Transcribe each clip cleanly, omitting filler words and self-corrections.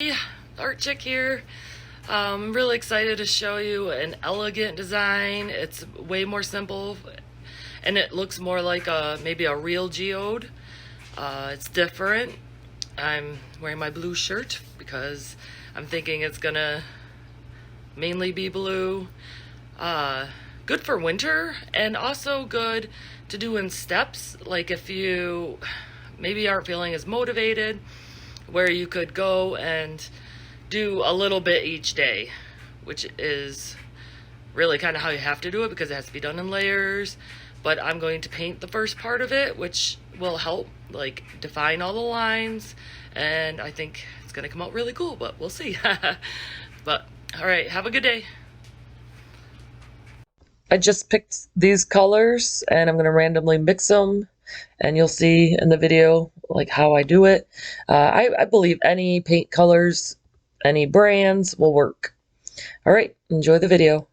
Hey, Art Chick here. I'm really excited to show you an elegant design. It's way more simple and it looks more like maybe a real geode. It's different. I'm wearing my blue shirt because I'm thinking it's gonna mainly be blue. Good for winter and also good to do in steps, like if you maybe aren't feeling as motivated, where you could go and do a little bit each day, which is really kind of how you have to do it because it has to be done in layers. But I'm going to paint the first part of it, which will help like define all the lines, and I think it's gonna come out really cool, but we'll see. But all right, have a good day. I just picked these colors and I'm going to randomly mix them, and you'll see in the video like how I do it. I believe any paint colors, any brands will work. All right, enjoy the video.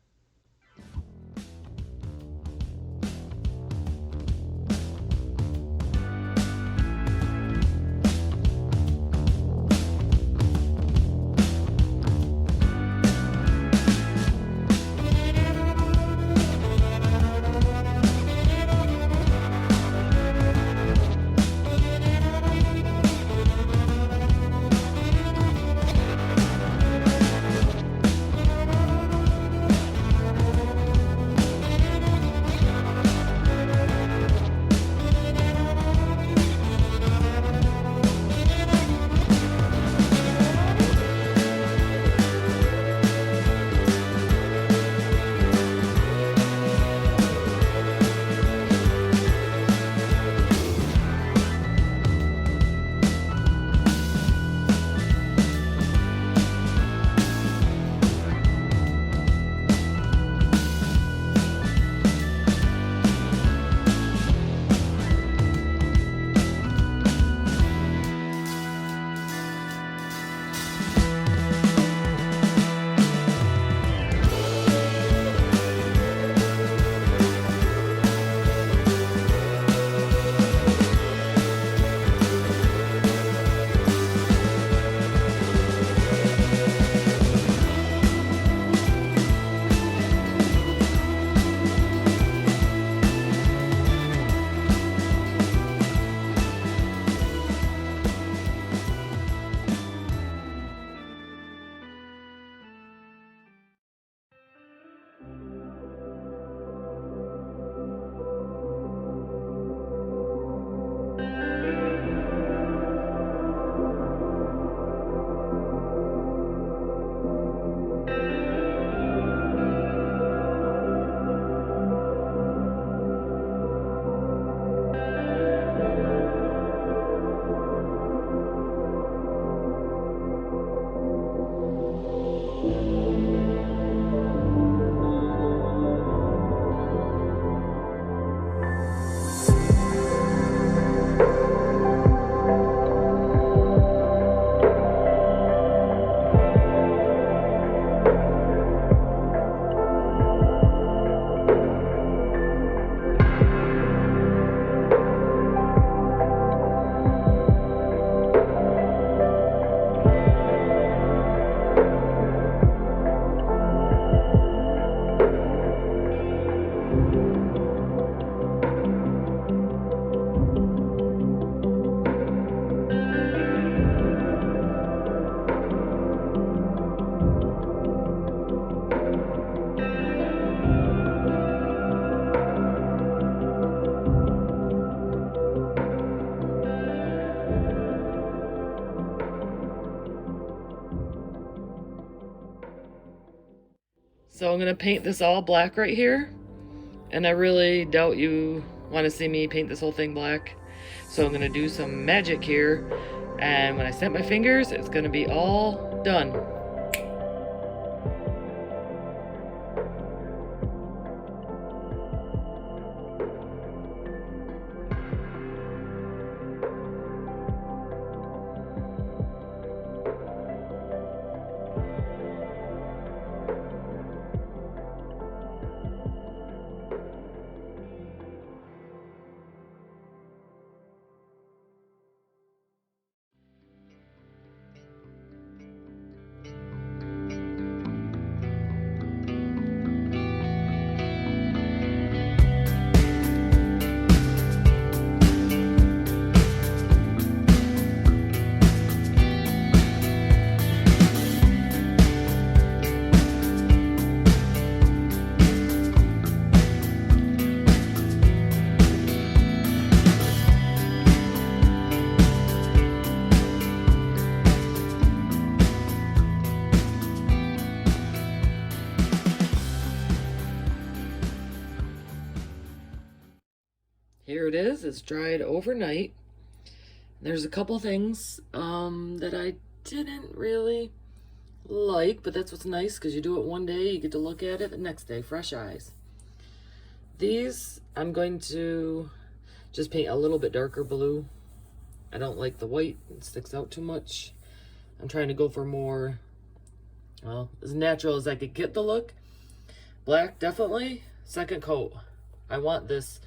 So I'm gonna paint this all black right here, and I really doubt you want to see me paint this whole thing black. So I'm gonna do some magic here, and when I snap my fingers, it's gonna be all done. here it is. It's dried overnight. There's a couple things that I didn't really like, but that's what's nice, because you do it one day, you get to look at it the next day, fresh eyes. These, I'm going to just paint a little bit darker blue. I don't like the white, it sticks out too much. I'm trying to go for more, well, as natural as I could get the look. Black, definitely. Second coat. I want this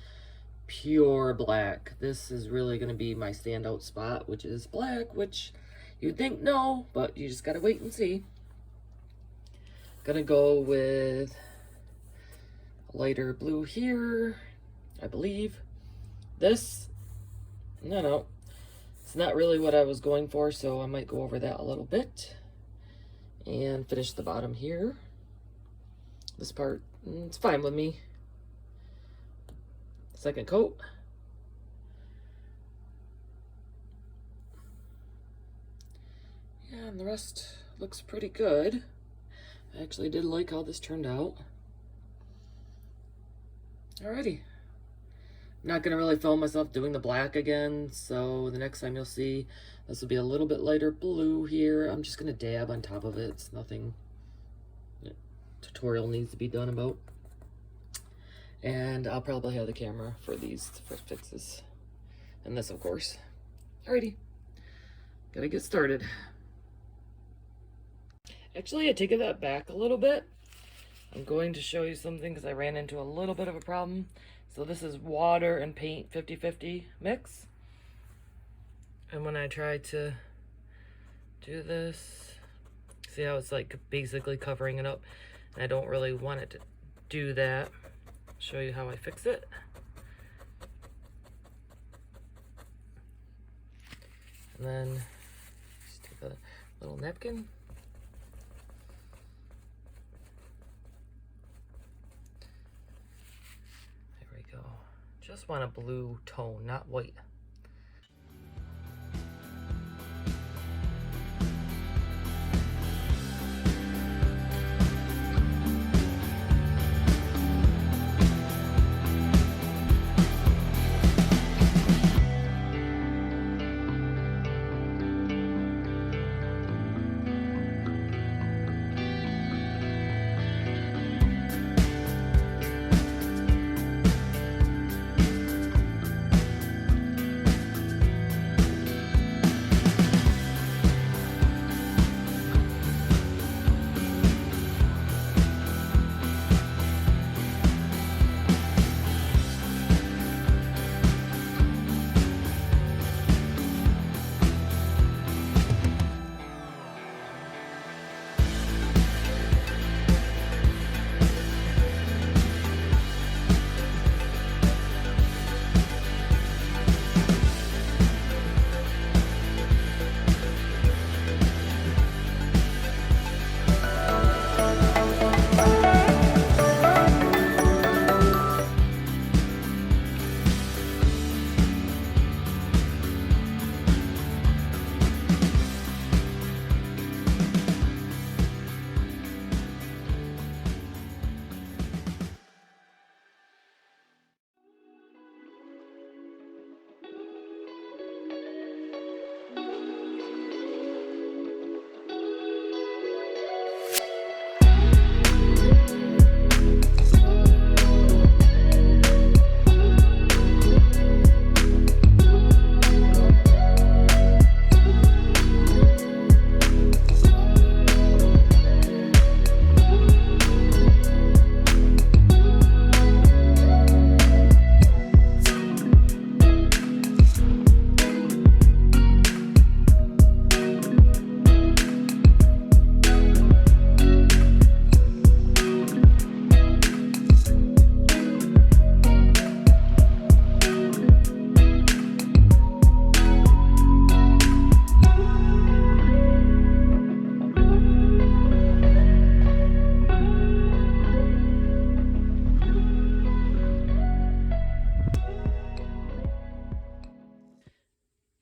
pure black. This is really going to be my standout spot, which is black, which you'd think no, but you just got to wait and see. Gonna go with lighter blue here, I believe. This, no, it's not really what I was going for, so I might go over that a little bit and finish the bottom here. This part, it's fine with me. Second coat. Yeah, and the rest looks pretty good. I actually did like how this turned out. Alrighty. I'm not going to really film myself doing the black again, so the next time you'll see, this will be a little bit lighter blue here. I'm just going to dab on top of it. It's nothing tutorial needs to be done about. And I'll probably have the camera for these first fixes. And this, of course. Alrighty. Gotta get started. Actually, I take that back a little bit. I'm going to show you something because I ran into a little bit of a problem. So this is water and paint 50-50 mix. And when I try to do this, see how it's like basically covering it up? And I don't really want it to do that. Show you how I fix it. And then just take a little napkin. There we go. Just want a blue tone, not white.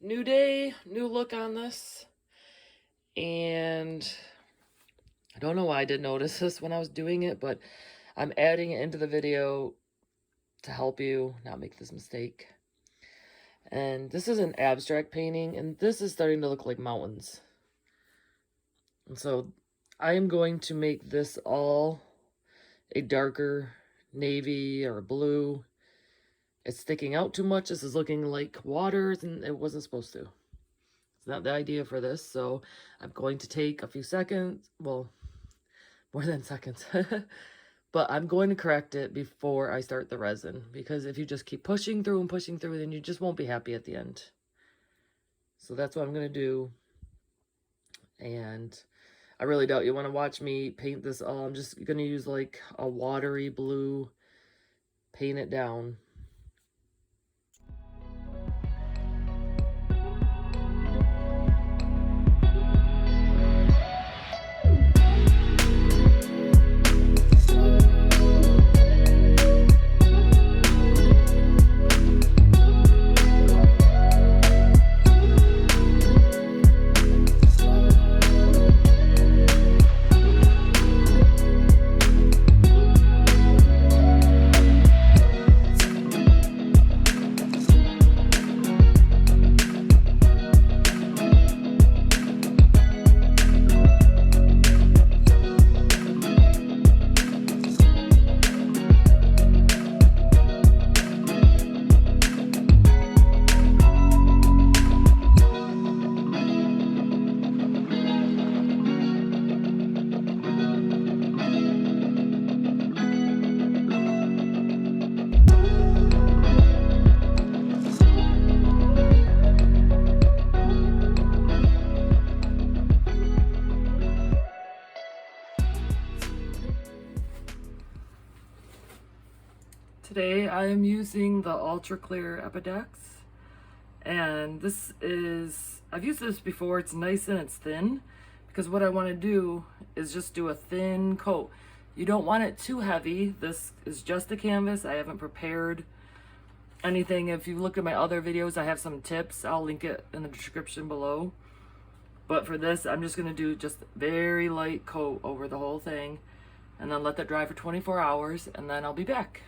New day, new look on this. And I don't know why I didn't notice this when I was doing it, but I'm adding it into the video to help you not make this mistake. And this is an abstract painting, and this is starting to look like mountains. And so I am going to make this all a darker navy or blue. It's sticking out too much. This is looking like waters, and it wasn't supposed to. It's not the idea for this, so I'm going to take a few seconds, well, more than seconds, but I'm going to correct it before I start the resin, because if you just keep pushing through and pushing through, then you just won't be happy at the end. So that's what I'm going to do, and I really doubt you want to watch me paint this all. I'm just going to use like a watery blue, paint it down. Today I am using the Ultra Clear Epidex, and this is, I've used this before, it's nice and it's thin, because what I want to do is just do a thin coat. You don't want it too heavy. This is just a canvas. I haven't prepared anything. If you look at my other videos, I have some tips. I'll link it in the description below. But for this, I'm just going to do just very light coat over the whole thing, and then let that dry for 24 hours, and then I'll be back.